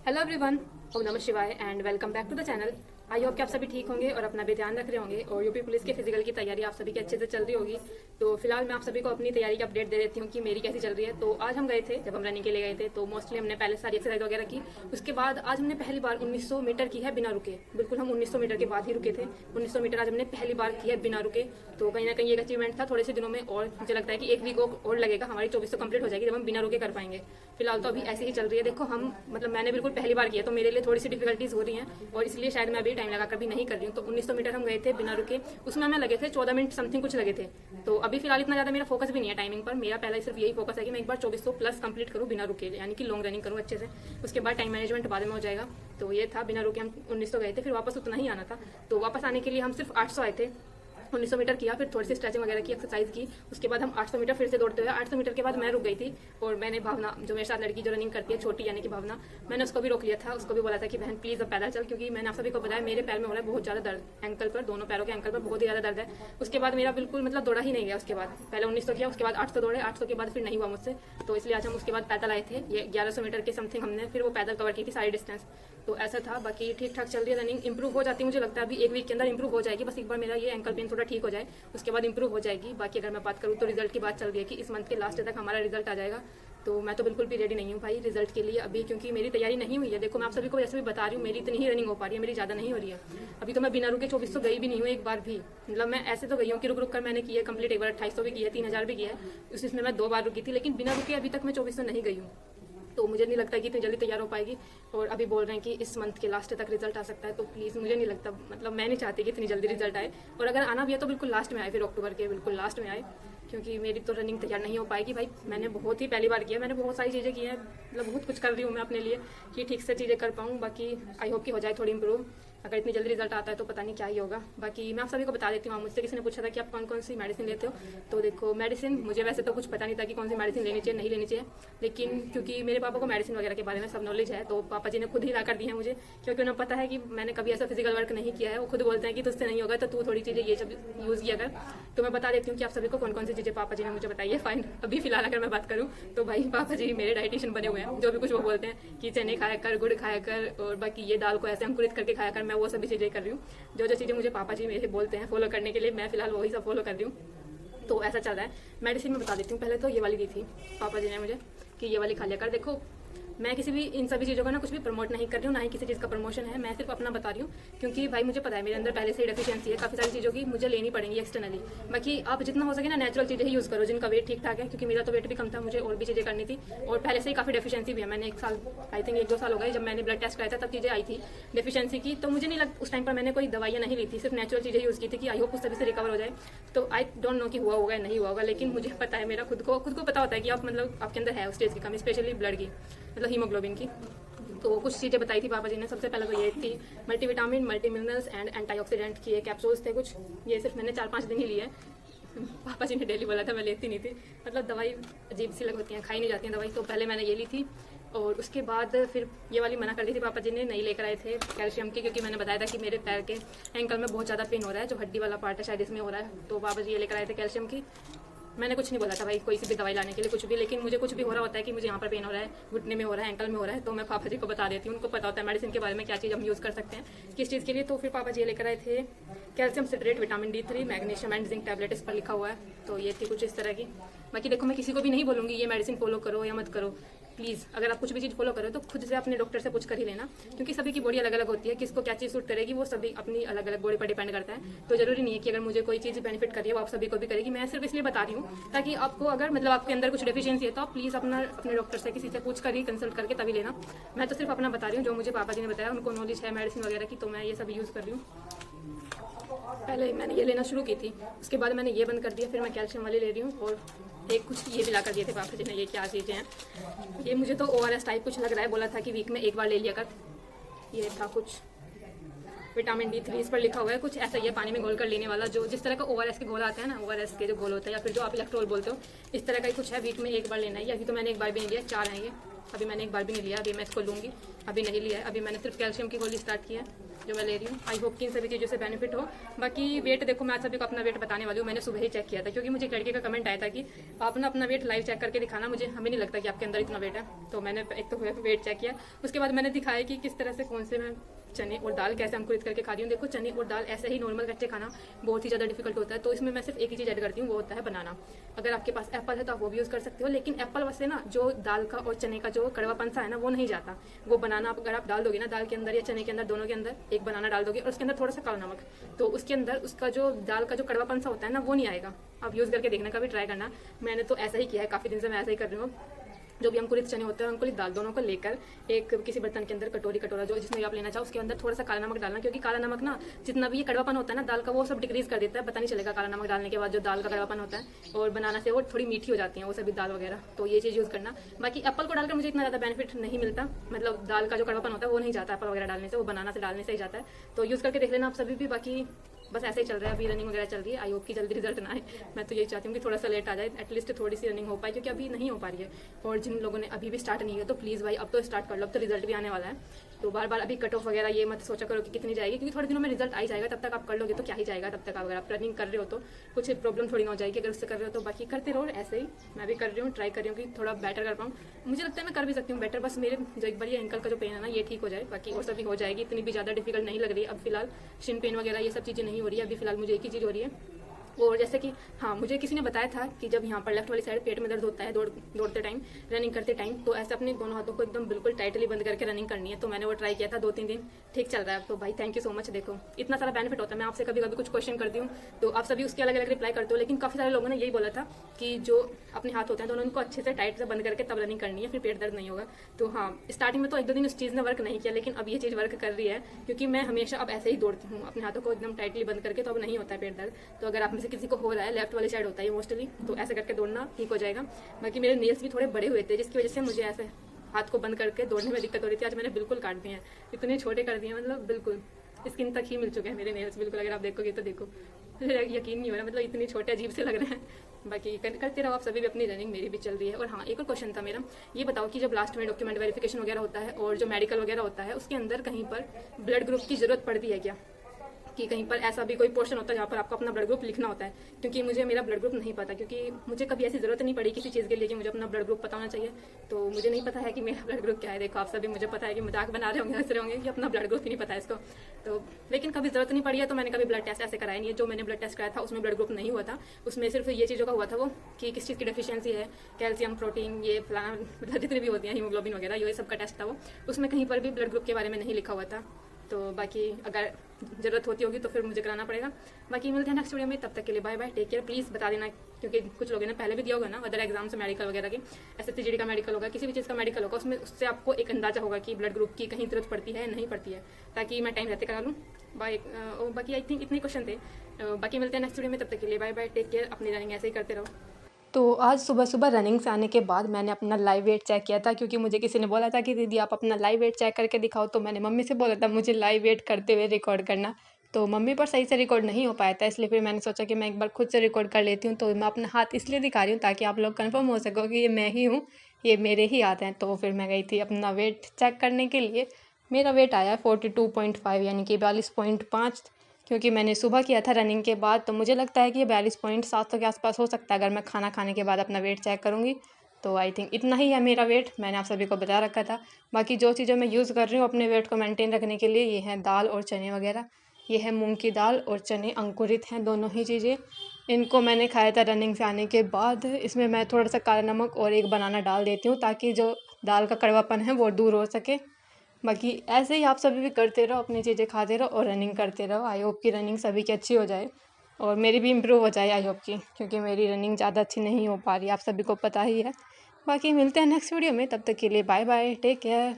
Hello everyone, ओम नमः शिवाय and welcome back to the channel. I hope कि आप सभी ठीक होंगे और अपना भी ध्यान रख रहे होंगे और यूपी पुलिस के फिजिकल की तैयारी आप सभी की अच्छे से चल रही होगी। तो फिलहाल मैं आप सभी को अपनी तैयारी की अपडेट दे देती हूँ कि मेरी कैसी चल रही है। तो आज हम गए थे, जब हम रनिंग के लिए गए थे तो मोस्टली हमने पहले सारी एक्सरसाइज वगैरह की। उसके बाद आज हमने पहली बार 1900 मीटर की है बिना रुके। बिल्कुल हम 1900 मीटर के बाद ही रुके थे। 1900 मीटर आज हमने पहली बार की है बिना रुके। तो कहीं ना कहीं एक अचीवमेंट था थोड़े से दिनों में, और मुझे लगता है कि एक वीक और लगेगा, हमारी 2400 कंप्लीट हो जाएगी जब हम बिना रुके कर पाएंगे। फिलहाल तो अभी ऐसे ही चल रही है। देखो हम मैंने बिल्कुल पहली बार किया तो मेरे लिए थोड़ी सी डिफिकल्टीज हो रही हैं और इसलिए शायद मैं अभी टाइम लगाकर भी नहीं कर रही हूँ। तो 1900 मीटर हम गए थे बिना रुके, उसमें हमें लगे थे 14 मिनट समथिंग कुछ लगे थे। तो अभी फिलहाल इतना ज्यादा मेरा फोकस भी नहीं है टाइमिंग पर। मेरा पहला सिर्फ यही फोकस है कि मैं एक बार 2400 प्लस कंप्लीट करूँ बिना रुके, यानी कि लॉन्ग रनिंग करूँ अच्छे से। उसके बाद टाइम मैनेजमेंट बाद में हो जाएगा। तो ये था, बिना रुके हम 1900 गए थे, फिर वापस उतना ही आना था। तो वापस आने के लिए हम सिर्फ 800 आए थे। 1900 मीटर किया, फिर थोड़ी सी स्ट्रेचिंग वगैरह की, एक्सरसाइज की। उसके बाद हम 800 मीटर फिर से दौड़ते हुए, 800 मीटर के बाद मैं रुक गई थी और मैंने भावना, जो मेरे साथ लड़की जो रनिंग करती है छोटी यानी कि भावना, मैंने उसको भी रोक लिया था। उसको भी बोला था कि बहन प्लीज अब पैदल चल, क्योंकि मैंने आप सभी को बताया मेरे पैर में हो रहा है बहुत ज्यादा दर्द, एंकल पर, दोनों पैरों के एंकल पर बहुत ही ज्यादा दर्द है। उसके बाद मेरा बिल्कुल दौड़ा ही नहीं गया। उसके बाद पहले 1900 किया, उसके बाद 800 दौड़े, 800 के बाद फिर नहीं हुआ मुझसे। तो इसलिए आज हम उसके बाद पैदल आए थे। ये 1100 मीटर के समथिंग हमने फिर वो पैदल कवर की थी सारी डिस्टेंस। तो ऐसा था। बाकी ठीक ठाक चल रही है रनिंग, इंप्रूव हो जाती है, मुझे लगता है अभी एक वीक के अंदर इंप्रूव हो जाएगी। बस एक बार मेरा ये एंकल पेन थोड़ा ठीक हो जाए, उसके बाद इंप्रूव हो जाएगी। बाकी अगर मैं बात करूँ तो रिजल्ट की बात चल रही है कि इस मंथ के लास्ट तक हमारा रिजल्ट आ जाएगा। तो मैं तो बिल्कुल भी रेडी नहीं हूँ भाई रिजल्ट के लिए अभी, क्योंकि मेरी तैयारी नहीं हुई है। देखो मैं आप सभी को जैसे भी बता रही हूँ, मेरी इतनी ही रनिंग हो पा रही है, मेरी ज़्यादा नहीं हो रही है। अभी तो मैं बिना रुके 2400 गई भी नहीं हूँ एक बार भी। मैं ऐसे तो गई हूँ कि रुक रुक कर मैंने की है कंप्लीट। एक बार 2800 भी की है, 3000 भी किया है, उसमें मैं 2 बार रुकी थी। लेकिन बिना रुके अभी तक मैं 2400 नहीं गई हूँ। तो मुझे नहीं लगता कि इतनी जल्दी तैयार हो पाएगी। और अभी बोल रहे हैं कि इस मंथ के लास्ट तक रिजल्ट आ सकता है। तो प्लीज़, मुझे नहीं लगता, मैं नहीं चाहती कि इतनी जल्दी रिजल्ट आए। और अगर आना भी है तो बिल्कुल लास्ट में आए, फिर अक्टूबर के बिल्कुल लास्ट में आए, क्योंकि मेरी तो रनिंग तैयार नहीं हो पाएगी भाई। मैंने बहुत ही पहली बार किया, मैंने बहुत सारी चीज़ें की हैं, बहुत कुछ कर रही हूँ मैं अपने लिए कि ठीक से चीज़ें कर पाऊँ। बाकी आई होप कि हो जाए थोड़ी इंप्रूव। अगर इतनी जल्दी रिजल्ट आता है तो पता नहीं क्या ही होगा। बाकी मैं आप सभी को बता देती हूँ। मुझसे किसी ने पूछा था कि आप कौन कौन सी मेडिसिन लेते हो। तो देखो मेडिसिन, मुझे वैसे तो कुछ पता नहीं था कि कौन सी मेडिसिन लेनी चाहिए नहीं लेनी चाहिए, लेकिन क्योंकि मेरे पापा को मेडिसिन वगैरह के बारे में सब नॉलेज है, तो पापा जी ने खुद ही ला कर दी है मुझे, क्योंकि उन्हें पता है कि मैंने कभी ऐसा फिजिकल वर्क नहीं किया है। वो खुद बोलते हैं कि तुझसे नहीं होगा तो तू थोड़ी चीज़ें ये सब यूज़ किया कर। तो मैं बता देती हूँ कि आप सभी को कौन कौन सी चीज़ें पापा जी ने मुझे बताई है। फाइन, अभी फिलहाल अगर मैं बात करूँ तो भाई पापा जी मेरे डाइटिशियन बने हुए हैं। जो भी कुछ वो बोलते हैं कि चने खाया कर, गुड़ खाया कर, और बाकी ये दाल को ऐसे अंकुरित करके खाया कर, मैं वो सभी चीज़ें कर रही हूँ। जो चीज़ें मुझे पापा जी मेरे बोलते हैं फॉलो करने के लिए, मैं फिलहाल वही सब फॉलो कर रही हूँ। तो ऐसा चल रहा है। मेडिसिन में बता देती हूँ। पहले तो ये वाली दी थी पापा जी ने मुझे कि ये वाली खा लिया कर। देखो मैं किसी भी इन सभी चीज़ों का ना कुछ भी प्रमोट नहीं कर रही हूँ, ना ही किसी चीज़ का प्रमोशन है। मैं सिर्फ अपना बता रही हूँ, क्योंकि भाई मुझे पता है मेरे अंदर पहले से ही डेफिशिएंसी है काफ़ी सारी चीज़ों की, मुझे लेनी पड़ेंगी एक्सटर्नली। बाकी आप जितना हो सके ना नेचुरल चीज़ें ही यूज़ करो, जिनका वेट ठीक ठाक है, क्योंकि मेरा तो वेट भी कम था, मुझे और भी चीज़ें करनी थी और पहले से ही काफ़ी डेफिशिएंसी भी है। मैंने 1 साल, आई थिंक 1-2 साल हो गए, जब मैंने ब्लड टेस्ट कराया था तब चीज़ें आई थी डेफिशिएंसी की। तो मुझे नहीं लग, उस टाइम पर मैंने कोई दवाइयाँ नहीं ली थी, सिर्फ नेचुरल चीज़ें यूज़ की थी कि आई होप उस सभी से रिकवर हो जाए। तो आई डोंट नो कि हुआ होगा नहीं हुआ होगा, लेकिन मुझे पता है, मेरा खुद को पता होता है कि आप आपके अंदर है उस चीज़ की कमी, स्पेशली ब्लड की, हीमोग्लोबिन की। तो कुछ चीज़ें बताई थी पापा जी ने। सबसे पहले तो ये थी multivitamin, multi minerals and antioxidant की कैप्सूल्स थे कुछ। ये सिर्फ मैंने 4-5 दिन ही लिए। पापा जी ने डेली बोला था, मैं लेती नहीं थी। दवाई अजीब सी लगती हैं, खाई नहीं जाती हैं दवाई। तो पहले मैंने ये ली थी और उसके बाद फिर ये वाली मना कर दी थी पापा जी ने, नहीं लेकर आए थे कैल्शियम की, क्योंकि मैंने बताया था कि मेरे पैर के एंकल में बहुत ज़्यादा पेन हो रहा है, जो हड्डी वाला पार्ट है शायद इसमें हो रहा है। तो पापा जी ये लेकर आए थे कैल्शियम की। मैंने कुछ नहीं बोला था भाई कोई सी भी दवाई लाने के लिए कुछ भी, लेकिन मुझे कुछ भी हो रहा होता है कि मुझे यहाँ पर पेन हो रहा है, घुटने में हो रहा है, एंकल में हो रहा है, तो मैं पापा जी को बता देती हूँ। उनको पता होता है मेडिसिन के बारे में क्या चीज़ हम यूज़ कर सकते हैं किस चीज़ के लिए। तो फिर पापा जी लेकर आए थे calcium citrate, vitamin D3, magnesium and zinc tablet, इस पर लिखा हुआ है। तो ये थी कुछ इस तरह की। बाकी देखो मैं किसी को भी नहीं बोलूँगी ये मेडिसिन फॉलो करो या मत करो। प्लीज़ अगर आप कुछ भी चीज़ फॉलो करो तो खुद से अपने डॉक्टर से पूछ कर ही लेना, क्योंकि सभी की बॉडी अलग अलग होती है, किसको क्या चीज़ सूट करेगी वो सभी अपनी अलग अलग बॉडी पर डिपेंड करता है। तो जरूरी नहीं है कि अगर मुझे कोई चीज़ बेनिफिट कर रही है वो आप सभी को भी करेगी। मैं सिर्फ इसलिए बता रही हूँ ताकि आपको अगर आपके अंदर कुछ डेफिशिएंसी है तो आप प्लीज़ अपने डॉक्टर से किसी से पूछ कर ही कंसल्ट करके तभी लेना। मैं तो सिर्फ अपना बता रही हूँ, जो मुझे पापा जी ने बताया, उनको नॉलेज है मेडिसिन वगैरह की, तो मैं ये सब यूज़ कर रही हूँ। पहले मैंने ये लेना शुरू की थी, उसके बाद मैंने ये बंद कर दिया, फिर मैं कैल्शियम वाली ले रही हूँ। और एक कुछ ये भी ला कर दिए थे पापा जी ने। ये क्या चीज़ें हैं, ये मुझे तो ORS टाइप कुछ लग रहा है, बोला था कि वीक में 1 बार ले लिया कर। ये था कुछ विटामिन D3, इस पर लिखा हुआ है कुछ ऐसा ही है, पानी में घोल कर लेने वाला, जो जिस तरह का ORS के घोल आते हैं ना, ORS के जो घोल होता है या फिर जो आप इलेक्ट्रोल बोलते हो, इस तरह का ही कुछ है, वीक में 1 बार लेना है। अभी तो मैंने 1 बार भी नहीं लिया, 4 हैं ये। अभी मैंने एक बार भी नहीं लिया, अभी मैं इसको लूँगी, अभी नहीं लिया है, अभी मैंने सिर्फ कैल्शियम की गोली स्टार्ट की है जो मैं ले रही हूँ। आई होप कि इन सभी चीज़ों से बेनिफिट हो। बाकी वेट देखो, मैं आप सभी को अपना वेट बताने वाली हूँ। मैंने सुबह ही चेक किया था, क्योंकि मुझे एक लड़के का कमेंट आया था कि आप ना अपना वेट लाइव चेक करके दिखाना, मुझे हमें नहीं लगता कि आपके अंदर इतना वेट है। तो मैंने एक तो वेट चेक किया, उसके बाद मैंने दिखाया कि किस तरह से कौन से मैं चने और दाल कैसे अंकुरित करके खा रही हूँ। देखो, चने और दाल ऐसे ही नॉर्मल कच्चे खाना बहुत ही ज़्यादा डिफिकल्ट होता है, तो इसमें मैं सिर्फ एक ही चीज़ ऐड करती हूँ, वो होता है बनाना। अगर आपके पास एप्पल है तो आप वो भी यूज़ कर सकते हो, लेकिन एप्पल वैसे ना जो दाल का और चने का जो कड़वापन सा है ना, वो नहीं जाता। वो बनाना अगर आप डाल दोगे ना दाल के अंदर या चने के अंदर, दोनों के अंदर एक बनाना डाल दोगे और उसके अंदर थोड़ा सा काला नमक, तो उसके अंदर उसका जो दाल का जो कड़वापन सा होता है ना, वो नहीं आएगा। आप यूज़ करके देखने का भी ट्राई करना। मैंने तो ऐसा ही किया है, काफ़ी दिन से मैं ऐसा ही कर रही हूँ। जो भी अंकुरित चने होते हैं, अंकुरित दाल, दोनों को लेकर एक किसी बर्तन के अंदर कटोरा जो जिसमें आप लेना चाहो, उसके अंदर थोड़ा सा काला नमक डालना, क्योंकि काला नमक ना जितना भी ये कड़वापन होता है ना दाल का, वो सब डिक्रीज कर देता है। पता नहीं चलेगा काला नमक डालने के बाद जो दाल का कड़वापन होता है, और बनाना से वो थोड़ी मीठी हो जाती है वो सभी दाल वगैरह। तो ये चीज़ यूज़ करना। बाकी एप्पल को डालकर मुझे इतना ज़्यादा बेनिफिट नहीं मिलता, मतलब दाल का जो कड़वापन होता है वो नहीं जाता एप्पल वगैरह डालने से, वो बनाना से डालने से ही जाता है। तो यूज़ करके देख लेना आप सभी भी। बाकी बस ऐसे ही चल रहा है, अभी रनिंग वगैरह चल रही है। आई होप कि जल्दी रिजल्ट ना आए। मैं तो यही चाहती हूँ कि थोड़ा सा लेट आ जाए, एटलीस्ट थोड़ी सी रनिंग हो पाए, क्योंकि अभी नहीं हो पा रही है। और जिन लोगों ने अभी भी स्टार्ट नहीं किया तो प्लीज़ भाई अब तो स्टार्ट कर लो, अब तो रिजल्ट भी आने वाला है। तो बार बार अभी कट ऑफ वगैरह ये मत सोचा करो कि कितनी जाएगी, क्योंकि थोड़े दिनों में रिजल्ट आ ही जाएगा। तब तक आप कर लोगे तो क्या ही जाएगा, तब तक अगर आप रनिंग कर रहे हो तो कुछ प्रॉब्लम थोड़ी ना हो जाएगी अगर उससे कर रहे हो तो। बाकी करते रहो ऐसे ही, मैं भी कर रही हूँ, ट्राई कर रही हूँ कि थोड़ा बेटर कर पाऊँ। मुझे लगता है मैं कर भी सकती हूँ बेटर, बस मेरे जो एक बार ये एंकल का जो पेन है ना ये ठीक हो जाए, बाकी और सभी हो जाएगी। इतनी भी ज़्यादा डिफिकल्ट नहीं लग रही है अब फिलहाल। शिन पेन वगैरह ये सब चीज़ें नहीं हो रही है अभी फिलहाल, मुझे एक ही चीज़ हो रही है। और जैसे कि हाँ, मुझे किसी ने बताया था कि जब यहाँ पर लेफ्ट वाली साइड पेट में दर्द होता है दौड़ते टाइम, रनिंग करते टाइम, तो ऐसे अपने दोनों हाथों को एकदम बिल्कुल टाइटली बंद करके रनिंग करनी है। तो मैंने वो ट्राई किया था 2-3 दिन, ठीक चल रहा है अब तो। भाई थैंक यू सो मच। देखो इतना सारा बेनिफिट होता है। मैं आपसे कभी कभी कुछ क्वेश्चन करती हूँ तो आप सभी उसके अलग अलग रिप्लाई करते हो, लेकिन काफ़ी सारे लोगों ने यही बोला था कि जो अपने हाथ होते हैं दोनों, उनको अच्छे से टाइट से बंद करके तब रनिंग करनी है, फिर पेट दर्द नहीं होगा। तो हाँ, स्टार्टिंग में तो 1-2 दिन उस चीज़ ने वर्क नहीं किया, लेकिन अब ये चीज़ वर्क कर रही है, क्योंकि मैं हमेशा अब ऐसे ही दौड़ती हूँ अपने हाथों को एकदम टाइटली बंद करके, तो अब नहीं होता है पेट दर्द। तो अगर आप में से किसी को हो रहा है, लेफ्ट वाली साइड होता है मोस्टली, तो ऐसे करके दौड़ना ठीक हो जाएगा। बाकी मेरे नेल्स भी थोड़े बड़े हुए थे, जिसकी वजह से मुझे ऐसे हाथ को बंद करके दौड़ने में दिक्कत हो रही थी। आज मैंने बिल्कुल काट दिए हैं, इतने छोटे कर दिए हैं, मतलब बिल्कुल स्किन तक ही मिल चुके हैं मेरे नेल्स बिल्कुल। अगर आप देखोगे तो देखो, यकीन नहीं हो रहा, मतलब इतने छोटे अजीब से लग रहे हैं। बाकी करते रहो आप सभी भी अपनी रनिंग, मेरी भी चल रही है। और हाँ, एक और क्वेश्चन था मेरा, ये बताओ कि जब लास्ट में डॉक्यूमेंट वेरिफिकेशन वगैरह होता है और जो मेडिकल वगैरह होता है, उसके अंदर कहीं पर ब्लड ग्रुप की जरूरत पड़ती है क्या? कि कहीं पर ऐसा भी कोई पोर्शन होता है जहाँ पर आपको अपना ब्लड ग्रुप लिखना होता है? क्योंकि मुझे मेरा ब्लड ग्रुप नहीं पता, क्योंकि मुझे कभी ऐसी जरूरत नहीं पड़ी किसी चीज़ के लिए कि मुझे अपना ब्लड ग्रुप पता होना चाहिए। तो मुझे नहीं पता है कि मेरा ब्लड ग्रुप क्या है। देखो आप सभी, मुझे पता है कि मजाक बना रहे होंगे, हंस रहे होंगे कि अपना ब्लड ग्रुप ही नहीं पता है इसको। तो लेकिन कभी जरूरत नहीं पड़ी है, तो मैंने कभी ब्लड टेस्ट ऐसे कराया नहीं है। जो मैंने ब्लड टेस्ट कराया था उसमें ब्लड ग्रुप नहीं हुआ था, उसमें सिर्फ ये चीज़ों का हुआ था वो कि किस चीज़ की डेफिशिएंसी है, कैल्शियम, प्रोटीन, ये फलाना, मतलब जितनी भी होती हैं, हीमोग्लोबिन वगैरह, ये सब का टेस्ट था वो। उसमें कहीं पर भी ब्लड ग्रुप के बारे में नहीं लिखा हुआ था। तो बाकी अगर ज़रूरत होती होगी तो फिर मुझे कराना पड़ेगा। बाकी मिलते हैं नेक्स्ट वीडियो में, तब तक के लिए bye bye, take care. Please बता देना, क्योंकि कुछ लोगों ने पहले भी दिया होगा ना अदर एग्जाम से, मेडिकल वगैरह के, SSC-GD का मेडिकल होगा, किसी भी चीज़ का मेडिकल होगा, उसमें उससे आपको एक अंदाजा होगा कि ब्लड ग्रुप की कहीं जरूरत पड़ती है नहीं पड़ती है, ताकि मैं टाइम रहते करा लूँ। बाकी आई थिंक इतने क्वेश्चन थे। बाकी मिलते हैं नेक्स्ट वीडियो में, तब तक के लिए बाय बाय, टेक केयर। अपनी रनिंग ऐसे ही करते रहो। तो आज सुबह सुबह रनिंग से आने के बाद मैंने अपना लाइव वेट चेक किया था, क्योंकि मुझे किसी ने बोला था कि दीदी आप अपना लाइव वेट चेक करके दिखाओ। तो मैंने मम्मी से बोला था मुझे लाइव वेट करते हुए रिकॉर्ड करना, तो मम्मी पर सही से रिकॉर्ड नहीं हो पाया था, इसलिए फिर मैंने सोचा कि मैं एक बार खुद से रिकॉर्ड कर लेती हूँ। तो मैं अपना हाथ इसलिए दिखा रही हूँ ताकि आप लोग कंफर्म हो सको कि ये मैं ही हूँ, ये मेरे ही हाथ हैं। तो फिर मैं गई थी अपना वेट चेक करने के लिए। मेरा वेट आया 42.5 यानी कि 42.5, क्योंकि मैंने सुबह किया था रनिंग के बाद। तो मुझे लगता है कि ये 42.7 के आसपास हो सकता है अगर मैं खाना खाने के बाद अपना वेट चेक करूँगी। तो आई थिंक इतना ही है मेरा वेट, मैंने आप सभी को बता रखा था। बाकी जो चीज़ें मैं यूज़ कर रही हूँ अपने वेट को मेंटेन रखने के लिए, ये हैं दाल और चने वगैरह। ये है मूंग की दाल और चने, अंकुरित हैं दोनों ही चीज़ें। इनको मैंने खाया था रनिंग से आने के बाद। इसमें मैं थोड़ा सा काला नमक और एक बनाना डाल देती हूँ, ताकि जो दाल का कड़वापन है वो दूर हो सके। बाकी ऐसे ही आप सभी भी करते रहो, अपनी चीज़ें खाते रहो और रनिंग करते रहो। आई होप की रनिंग सभी की अच्छी हो जाए और मेरी भी इम्प्रूव हो जाए, आई होप की, क्योंकि मेरी रनिंग ज़्यादा अच्छी नहीं हो पा रही, आप सभी को पता ही है। बाकी मिलते हैं नेक्स्ट वीडियो में, तब तक के लिए बाय बाय, टेक केयर।